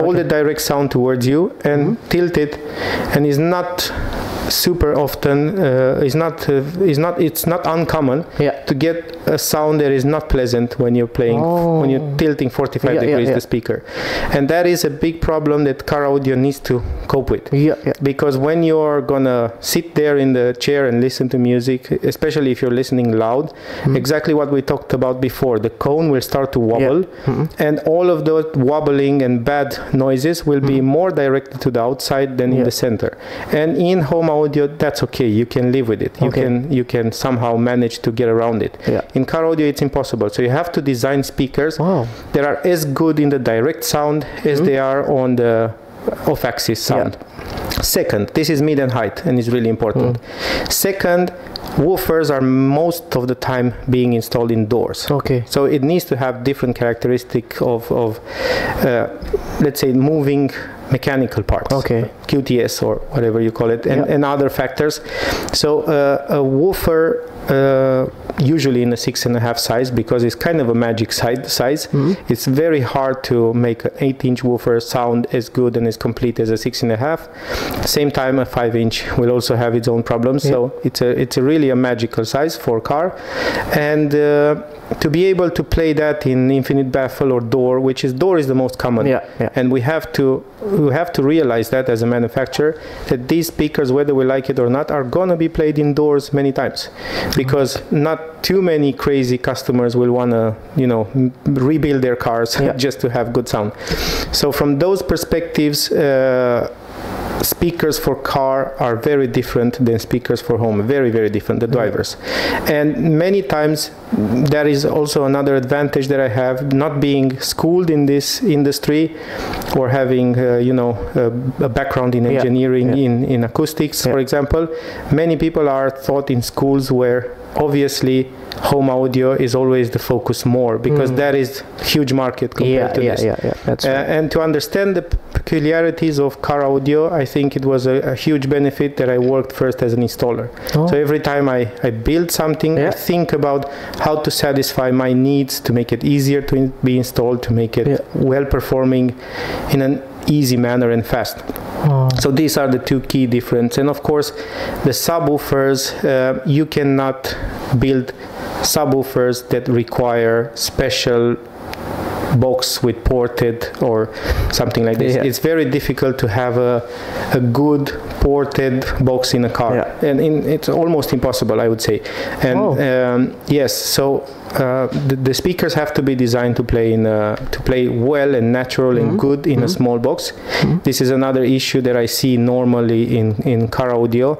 hold the direct sound towards you and tilt it, and it's not super often it's not uncommon to get a sound that is not pleasant when you're playing when you're tilting 45 degrees the speaker. And that is a big problem that car audio needs to cope with, because when you're gonna sit there in the chair and listen to music, especially if you're listening loud, exactly what we talked about before, the cone will start to wobble, and all of those wobbling and bad noises will be more directed to the outside than in the center. And in home audio, that's okay, you can live with it, you can somehow manage to get around it. In car audio it's impossible, so you have to design speakers that are as good in the direct sound as they are on the off-axis sound. Second, this is mid and height, and it's really important. Second, woofers are most of the time being installed indoors. So it needs to have different characteristic of let's say moving mechanical parts, QTS or whatever you call it, and other factors. So a woofer usually in a 6.5 size, because it's kind of a magic size. It's very hard to make an 8-inch woofer sound as good and as complete as a 6.5. Same time, a 5-inch will also have its own problems. So it's a really a magical size for car, and to be able to play that in infinite baffle or door, which is door is the most common, and we have to realize that as a manufacturer, that these speakers, whether we like it or not, are gonna be played indoors many times, because not too many crazy customers will wanna, you know, rebuild their cars just to have good sound. So from those perspectives, speakers for car are very different than speakers for home, very, very different, the drivers. And many times that is also another advantage that I have, not being schooled in this industry or having you know, a background in engineering, in acoustics, for example. Many people are taught in schools where obviously home audio is always the focus more, because that is huge market compared to this. That's right. And to understand the peculiarities of car audio, I think it was a huge benefit that I worked first as an installer. So every time I build something, I think about how to satisfy my needs, to make it easier to be installed, to make it well performing in an easy manner and fast. So these are the two key differences. And of course, the subwoofers, you cannot build subwoofers that require special box with ported or something like this. It's very difficult to have a good ported box in a car, and it's almost impossible, I would say. And yes, so the speakers have to be designed to play well and natural and good in a small box. This is another issue that I see normally in car audio.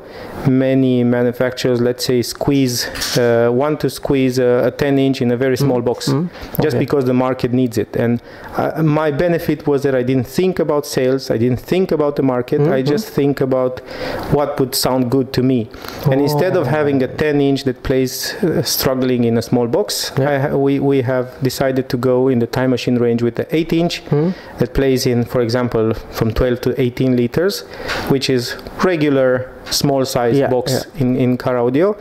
Many manufacturers, let's say, want to squeeze a 10-inch in a very small box, just because the market needs it. And my benefit was that I didn't think about sales, I didn't think about the market, I just think about what would sound good to me. And instead of having a 10-inch that plays struggling in a small box, we have decided to go in the time machine range with the 8-inch that plays in, for example, from 12 to 18 liters, which is regular small size box in car audio,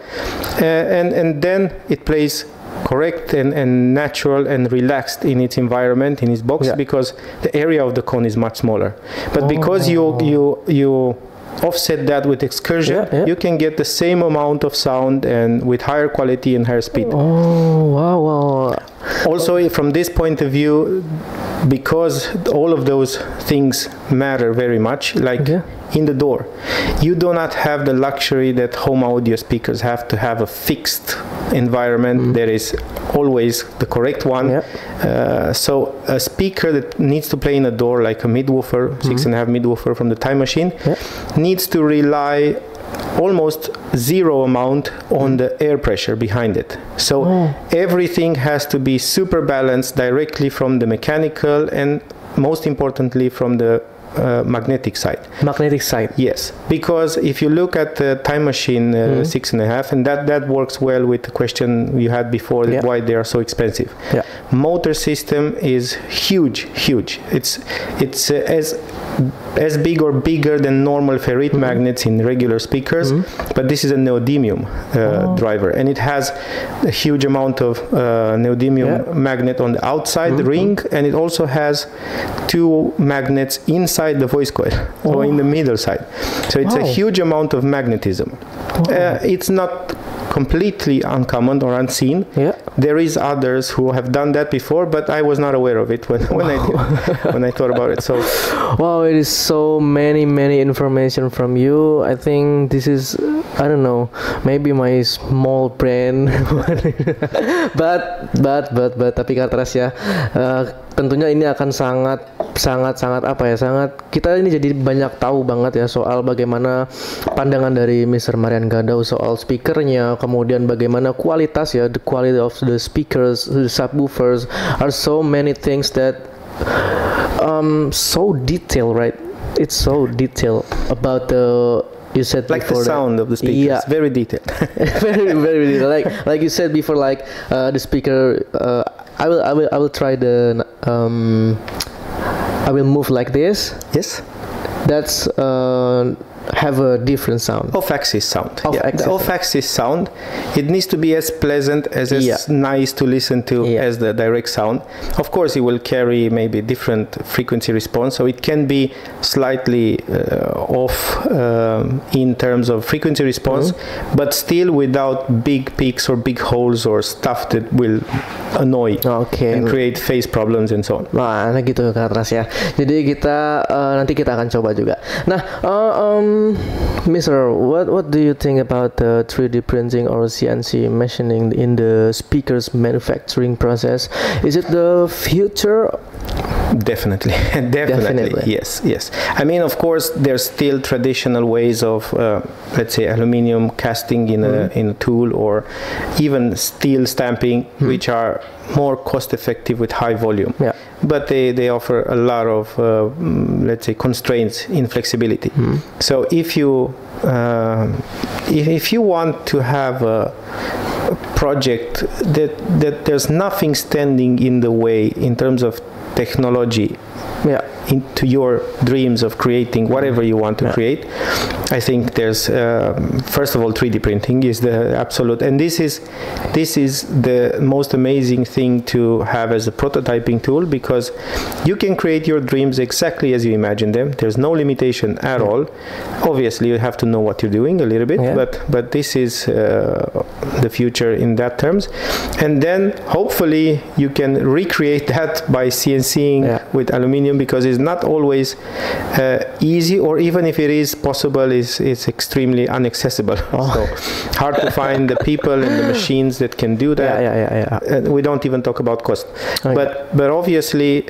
and then it plays correct and natural and relaxed in its environment, in its box, because the area of the cone is much smaller. But because you offset that with excursion, you can get the same amount of sound and with higher quality and higher speed. Also, from this point of view, because all of those things matter very much, like in the door, you do not have the luxury that home audio speakers have to have a fixed environment that is always the correct one. So a speaker that needs to play in a door, like a mid-woofer, 6.5 mid-woofer from the time machine, needs to rely almost zero amount on the air pressure behind it. So everything has to be super balanced directly from the mechanical and most importantly from the magnetic side. Magnetic side. Yes, because if you look at the time machine 6.5, and that works well with the question you had before, why they are so expensive. Motor system is huge. It's as big or bigger than normal ferrite magnets in regular speakers, but this is a neodymium driver, and it has a huge amount of neodymium magnet on the outside ring, and it also has 2 magnets inside the voice coil or in the middle side. So it's a huge amount of magnetism. It's not completely uncommon or unseen. There is others who have done that before, but I was not aware of it when I thought about it. So wow, it is so many information from you. I think this is, I don't know, maybe my small brain. but tapi Karteras ya, tentunya ini akan sangat apa ya, kita ini jadi banyak tahu banget ya soal bagaimana pandangan dari Mr. Marian Gadau soal speakernya, kemudian bagaimana kualitas ya, the quality of the speakers, the subwoofers, are so many things that so detailed, right? It's so detailed about the, you said like before, the sound of the speakers, very detailed. very detailed. Like you said before, like the speaker, I will try the I will move like this. Yes. That's have a different sound. Off-axis sound. Off-axis. The off-axis sound, it needs to be as pleasant, as nice to listen to as the direct sound. Of course, it will carry maybe different frequency response, so it can be slightly off in terms of frequency response, but still without big peaks or big holes or stuff that will annoy and create phase problems and so on. Nah, gitu Kak Tras ya. Jadi kita nanti kita akan coba juga. Nah, Mr. What do you think about the 3D printing or CNC machining in the speakers manufacturing process? Is it the future? Definitely. Yes. I mean, of course, there's still traditional ways of, let's say, aluminum casting in a tool, or even steel stamping, which are more cost-effective with high volume. Yeah. But they offer a lot of, let's say, constraints in flexibility. So if you want to have a project that there's nothing standing in the way in terms of technology into your dreams of creating whatever you want to create, I think there's first of all 3D printing is the absolute, and this is the most amazing thing to have as a prototyping tool, because you can create your dreams exactly as you imagine them. There's no limitation at all. Obviously you have to know what you're doing a little bit, but this is the future in that terms. And then hopefully you can recreate that by CNCing with aluminum, because it's not always easy, or even if it is possible, it's extremely inaccessible. So hard to find the people and the machines that can do that. We don't even talk about cost. But obviously,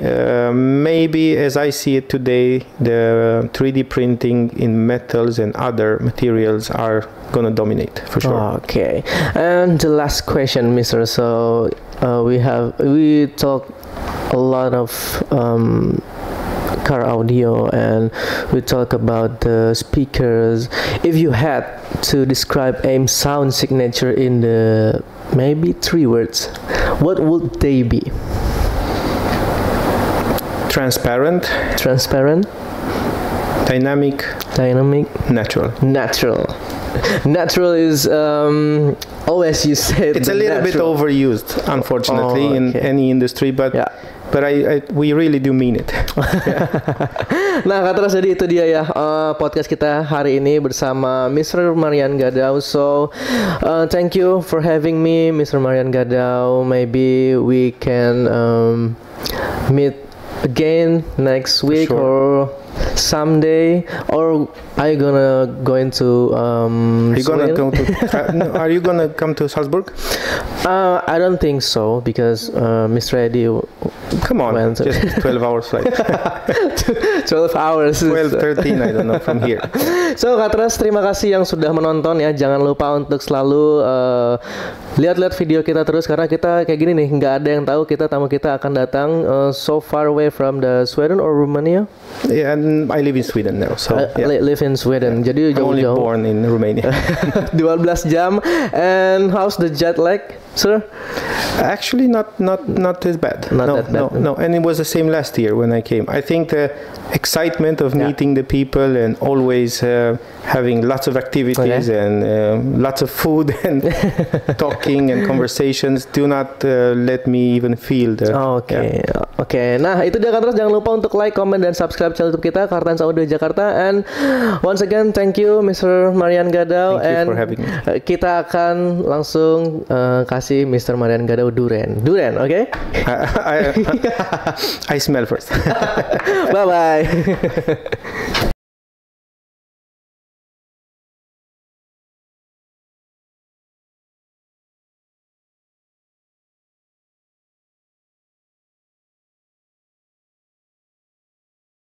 maybe as I see it today, the 3D printing in metals and other materials are gonna dominate for sure. Okay, and the last question, Mr. So we talk a lot of car audio, and we talk about the speakers. If you had to describe a sound signature in the maybe 3 words, what would they be? Transparent, dynamic, natural is always you say it's a little bit overused, unfortunately, in any industry, but we really do mean it. Nah, Kak Tras, jadi itu dia ya podcast kita hari ini bersama Mr. Marian Gadau. So thank you for having me, Mr. Marian Gadau. Maybe we can meet again next week or someday, or are you gonna are you gonna come to Salzburg? I don't think so, because Mr. Eddie come on, just 12 hours flight. 12 hours 13, I don't know, from here. So Kak Tras, terima kasih yang sudah menonton ya. Jangan lupa untuk selalu lihat-lihat video kita terus, karena kita kayak gini nih, nggak ada yang tahu tamu kita akan datang so far away from the Sweden or Romania. Yeah, and I live in Sweden now, so live in Sweden. Jadi I'm only born in Romania. 12 jam. And how's the jet lag, sir? Actually, not as bad. No. And it was the same last year when I came. I think the excitement of meeting the people and always having lots of activities and lots of food and talking and conversations do not let me even feel the. Oke. Nah, itu dia Kak Tras. Jangan lupa untuk like, comment, dan subscribe channel YouTube kita, Cartens Audio Jakarta. And once again, thank you, Mr. Marian Gadau. Thank you for having me. Kita akan langsung kasih Mr. Marian Gadau durian, okay? I smell first. Bye bye.